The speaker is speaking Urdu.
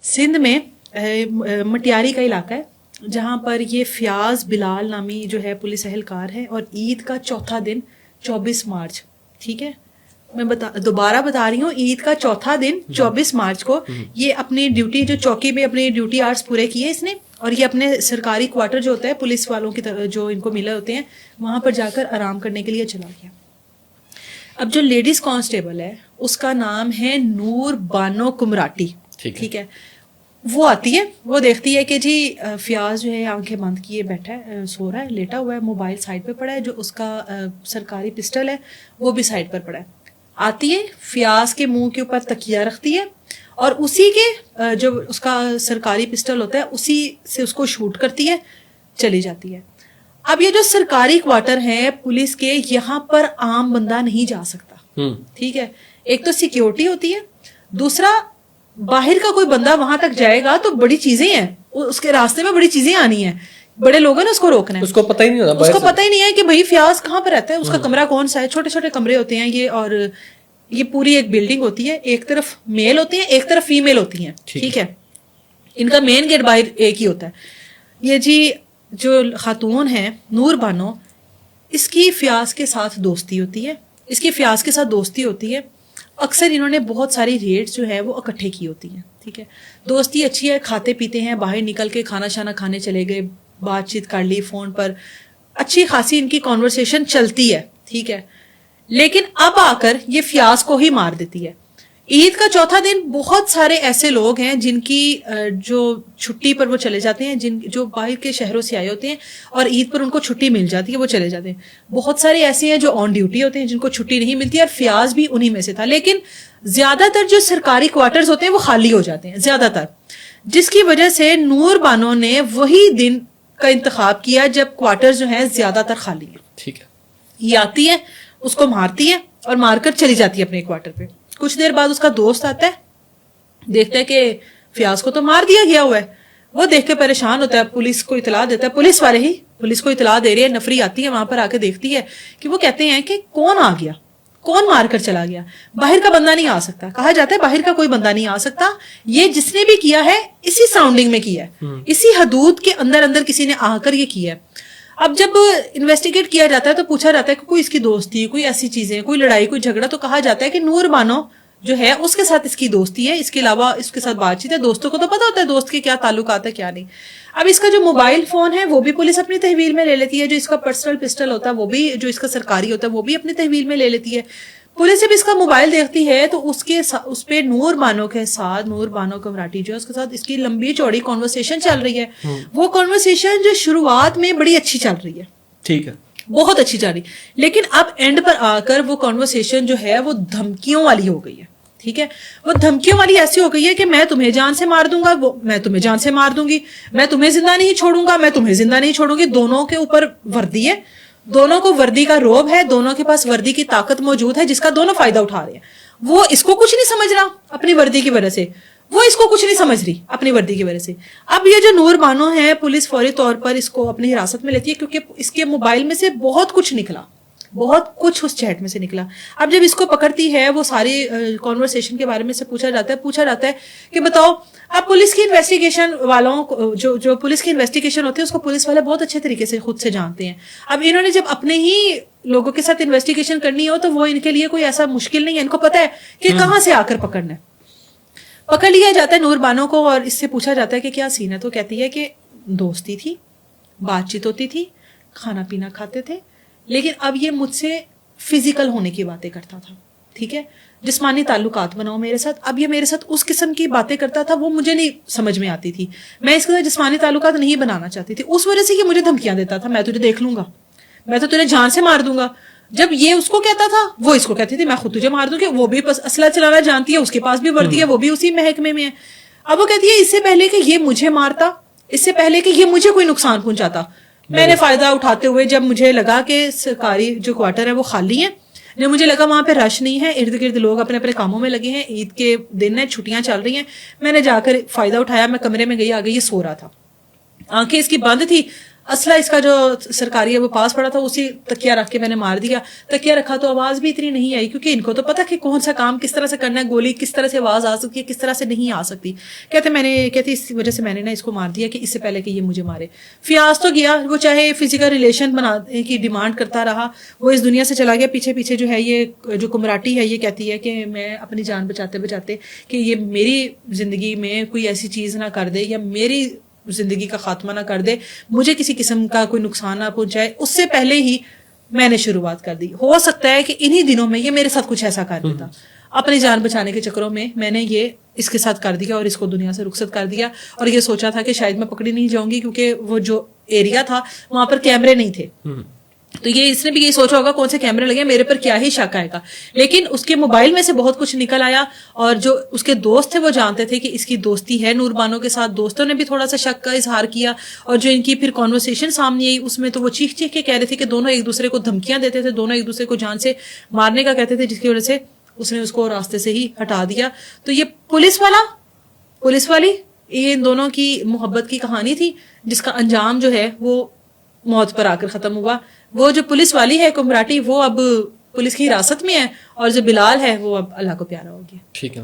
سندھ میں مٹیاری کا علاقہ ہے جہاں پر یہ فیاض بلال نامی جو ہے پولیس اہلکار ہے، اور عید کا چوتھا دن 24 مارچ، ٹھیک ہے، میں دوبارہ بتا رہی ہوں، عید کا چوتھا دن 24 مارچ کو یہ اپنی ڈیوٹی، جو چوکی میں اپنے ڈیوٹی آرز پورے کیے اس نے، اور یہ اپنے سرکاری کوارٹر جو ہوتا ہے پولیس والوں کی طرف جو ان کو ملے ہوتے ہیں وہاں پر جا کر آرام کرنے کے لیے چلا گیا۔ اب جو لیڈیز کانسٹیبل ہے اس کا نام ہے نور بانو کمراٹی، ٹھیک ہے، وہ آتی ہے، وہ دیکھتی ہے کہ جی فیاض جو ہے آنکھیں بند کیے بیٹھا ہے، سو رہا ہے، لیٹا ہوا ہے، موبائل سائڈ پہ پڑا ہے، جو اس کا سرکاری پسٹل ہے وہ بھی سائڈ پر پڑا ہے۔ آتی ہے، فیاض کے منہ کے اوپر تکیہ رکھتی ہے اور اسی کے جو اس کا سرکاری پسٹل ہوتا ہے اسی سے اس کو شوٹ کرتی ہے، چلی جاتی ہے۔ اب یہ جو سرکاری کوارٹر ہیں پولیس کے، یہاں پر عام بندہ نہیں جا سکتا، ٹھیک ہے، ایک تو سیکیورٹی ہوتی ہے، دوسرا باہر کا کوئی بندہ وہاں تک جائے گا تو بڑی چیزیں ہیں، اس کے راستے میں بڑی چیزیں آنی ہیں، بڑے لوگوں نے اس کو روکنا ہے، اس کو پتہ ہی نہیں ہوتا، اس کو پتہ ہی نہیں ہے کہ بھائی فیاض کہاں پر رہتا ہے، اس کا کمرہ کون سا ہے، چھوٹے چھوٹے کمرے ہوتے ہیں یہ، اور یہ پوری ایک بلڈنگ ہوتی ہے، ایک طرف میل ہوتی ہیں ایک طرف فیمیل ہوتی ہیں، ٹھیک ہے، ان کا مین گیٹ باہر ایک ہی ہوتا ہے۔ یہ جی جو خاتون ہے نور بانو، اس کی فیاض کے ساتھ دوستی ہوتی ہے، اس کی فیاض کے ساتھ دوستی ہوتی ہے، اکثر انہوں نے بہت ساری ریٹس جو ہے وہ اکٹھے کی ہوتی ہیں، ٹھیک ہے، دوستی اچھی ہے، کھاتے پیتے ہیں، باہر نکل کے کھانا شانا کھانے چلے گئے، بات چیت کر لی فون پر، اچھی خاصی ان کی کانورسیشن چلتی ہے، ٹھیک ہے، لیکن اب آ کر یہ فیاض کو ہی مار دیتی ہے۔ عید کا چوتھا دن بہت سارے ایسے لوگ ہیں جن کی جو چھٹی پر وہ چلے جاتے ہیں، جو باہر کے شہروں سے آئے ہوتے ہیں اور عید پر ان کو چھٹی مل جاتی ہے وہ چلے جاتے ہیں، بہت سارے ایسے ہیں جو آن ڈیوٹی ہوتے ہیں جن کو چھٹی نہیں ملتی، اور فیاض بھی انہی میں سے تھا، لیکن زیادہ تر جو سرکاری کوارٹرز ہوتے ہیں وہ خالی ہو جاتے ہیں زیادہ تر، جس کی وجہ سے نور بانو نے وہی دن کا انتخاب کیا جب کوارٹرز جو ہیں زیادہ تر خالی ہیں، ٹھیک ہے، یہ آتی ہے، اس کو مارتی ہے اور مار کر چلی جاتی ہے اپنے کوارٹر پہ۔ کچھ دیر بعد اس کا دوست آتا ہے، دیکھتا ہے کہ فیاض کو تو مار دیا گیا ہوا ہے، وہ دیکھ کے پریشان ہوتا ہے، پولیس کو اطلاع دیتا ہے، پولیس والے ہی پولیس کو اطلاع دے رہی ہے، نفری آتی ہے وہاں پر، آ کے دیکھتی ہے کہ وہ کہتے ہیں کہ کون آ گیا، کون مار کر چلا گیا، باہر کا بندہ نہیں آ سکتا، کہا جاتا ہے باہر کا کوئی بندہ نہیں آ سکتا، یہ جس نے بھی کیا ہے اسی سراؤنڈنگ میں کیا ہے، اسی حدود کے اندر اندر کسی نے آ کر یہ کیا ہے۔ اب جب انویسٹیگیٹ کیا جاتا ہے تو پوچھا جاتا ہے کہ کوئی اس کی دوستی، کوئی ایسی چیزیں، کوئی لڑائی، کوئی جھگڑا، تو کہا جاتا ہے کہ نور بانو جو ہے اس کے ساتھ اس کی دوستی ہے، اس کے علاوہ اس کے ساتھ بات چیت ہے، دوستوں کو تو پتا ہوتا ہے دوست کے کیا تعلقات ہے کیا نہیں۔ اب اس کا جو موبائل فون ہے وہ بھی پولیس اپنی تحویل میں لے لیتی ہے، جو اس کا پرسنل پسٹل ہوتا ہے وہ بھی، جو اس کا سرکاری ہوتا ہے وہ بھی اپنی تحویل میں لے لیتی ہے۔ پولیس جب اس کا موبائل دیکھتی ہے تو اس پہ نور بانو کے ساتھ، نور بانو کمراٹی جو ہے اس کے ساتھ اس کی لمبی چوڑی کانورسیشن چل رہی ہے، وہ کانورسیشن جو شروعات میں بڑی اچھی چل رہی ہے، ٹھیک ہے، بہت اچھی جا رہی، لیکن اب اینڈ پر آ کر وہ کانورسیشن جو ہے وہ دھمکیوں والی ہو گئی ہے، ٹھیک ہے، وہ دھمکیوں والی ایسی ہو گئی ہے کہ میں تمہیں جان سے مار دوں گا، میں تمہیں جان سے مار دوں گی، میں تمہیں زندہ نہیں چھوڑوں گا، میں تمہیں زندہ نہیں چھوڑوں گی، دونوں کے اوپر وردی ہے، دونوں کو وردی کا روب ہے، دونوں کے پاس وردی کی طاقت موجود ہے جس کا دونوں فائدہ اٹھا رہے ہیں، وہ اس کو کچھ نہیں سمجھ رہا اپنی وردی کی وجہ سے، وہ اس کو کچھ نہیں سمجھ رہی اپنی وردی کی وجہ سے۔ اب یہ جو نور بانو ہے پولیس فوری طور پر اس کو اپنی حراست میں لیتی ہے کیونکہ اس کے موبائل میں سے بہت کچھ نکلا، بہت کچھ اس چیٹ میں سے نکلا۔ اب جب اس کو پکڑتی ہے، وہ ساری کانورسیشن کے بارے میں سے پوچھا جاتا ہے کہ بتاؤ، اب پولیس کی انویسٹیگیشن والوں جو پولیس کی انویسٹیگیشن ہوتی ہے اس کو پولیس والے بہت اچھے طریقے سے خود سے جانتے ہیں، اب انہوں نے جب اپنے ہی لوگوں کے ساتھ انویسٹیگیشن کرنی ہو تو وہ ان کے لیے کوئی ایسا مشکل نہیں ہے، ان کو پتا ہے کہ کہاں سے آ کر پکڑنا ہے۔ پکڑ لیا جاتا ہے نور بانو کو اور اس سے پوچھا جاتا ہے کہ کیا سین ہے، تو کہتی ہے کہ دوستی تھی، بات چیت ہوتی تھی، کھانا پینا کھاتے تھے، لیکن اب یہ مجھ سے فزیکل ہونے کی باتیں کرتا تھا، ٹھیک ہے، جسمانی تعلقات بناؤ میرے ساتھ، اب یہ میرے ساتھ اس قسم کی باتیں کرتا تھا وہ مجھے نہیں سمجھ میں آتی تھی، میں اس کے ساتھ جسمانی تعلقات نہیں بنانا چاہتی تھی، اس وجہ سے یہ مجھے دھمکیاں دیتا تھا، میں تجھے دیکھ لوں گا، میں تو تجھے جان سے مار دوں گا، جب یہ اس کو کہتا تھا وہ اس کو کہتی تھی میں خود تجھے مار دوں گی، وہ بھی اسلحہ چلانا جانتی ہے، اس کے پاس بھی وردی ہے، وہ بھی اسی محکمے میں ہے۔ اب وہ کہتی ہے اس سے پہلے کہ یہ مجھے مارتا، اس سے پہلے کہ یہ مجھے کوئی نقصان پہنچاتا، میں نے فائدہ اٹھاتے ہوئے جب مجھے لگا کہ سرکاری جو کوارٹر ہے وہ خالی ہے، جب مجھے لگا وہاں پہ رش نہیں ہے، ارد گرد لوگ اپنے اپنے کاموں میں لگے ہیں، عید کے دن ہے، چھٹیاں چل رہی ہیں، میں نے جا کر فائدہ اٹھایا، میں کمرے میں گئی، آ گئی، یہ سو رہا تھا، آنکھیں اس کی بند تھی، اسلحہ اس کا جو سرکاری ہے وہ پاس پڑا تھا, اسی تکیہ رکھ کے میں نے مار دیا. تکیہ رکھا تو آواز بھی اتنی نہیں آئی, کیونکہ ان کو تو پتا کہ کون سا کام کس طرح سے کرنا ہے, گولی کس طرح سے آواز آ سکتی ہے, کس طرح سے نہیں آ سکتی. کہتے اس وجہ سے میں نے نا اس کو مار دیا کہ اس سے پہلے کہ یہ مجھے مارے. فیاض تو گیا, وہ چاہے فزیکل ریلیشن بنانے کی ڈیمانڈ کرتا رہا, وہ اس دنیا سے چلا گیا. پیچھے پیچھے جو ہے یہ جو کمراٹی ہے یہ کہتی ہے کہ میں اپنی جان بچاتے بچاتے کہ یہ میری زندگی میں کوئی ایسی چیز نہ کر دے یا میری زندگی کا خاتمہ نہ کر دے, مجھے کسی قسم کا کوئی نقصان نہ پہنچائے, اس سے پہلے ہی میں نے شروعات کر دی. ہو سکتا ہے کہ انہی دنوں میں یہ میرے ساتھ کچھ ایسا کر دیتا. اپنی جان بچانے کے چکروں میں نے یہ اس کے ساتھ کر دیا اور اس کو دنیا سے رخصت کر دیا. اور یہ سوچا تھا کہ شاید میں پکڑی نہیں جاؤں گی, کیونکہ وہ جو ایریا تھا وہاں پر کیمرے نہیں تھے. تو یہ اس نے بھی یہی سوچا ہوگا کون سے کیمرے لگے, میرے پر کیا ہی شک آئے گا. لیکن اس کے موبائل میں سے بہت کچھ نکل آیا, اور جو اس کے دوست تھے وہ جانتے تھے کہ اس کی دوستی ہے نور بانو کے ساتھ. دوستوں نے بھی تھوڑا سا شک کا اظہار کیا, اور جو ان کی پھر کانورسیشن سامنے آئی اس میں تو وہ چیخ چیخ کے کہہ رہے تھے کہ دونوں ایک دوسرے کو دھمکیاں دیتے تھے, دونوں ایک دوسرے کو جان سے مارنے کا کہتے تھے, جس کی وجہ سے اس نے اس کو راستے سے ہی ہٹا دیا. تو یہ پولیس والی یہ ان دونوں کی محبت کی کہانی تھی, جس کا انجام جو ہے وہ موت پر آ کر ختم ہوا. وہ جو پولیس والی ہے کمراٹی, وہ اب پولیس کی حراست میں ہے, اور جو بلال ہے وہ اب اللہ کو پیارا ہو گیا. ٹھیک ہے.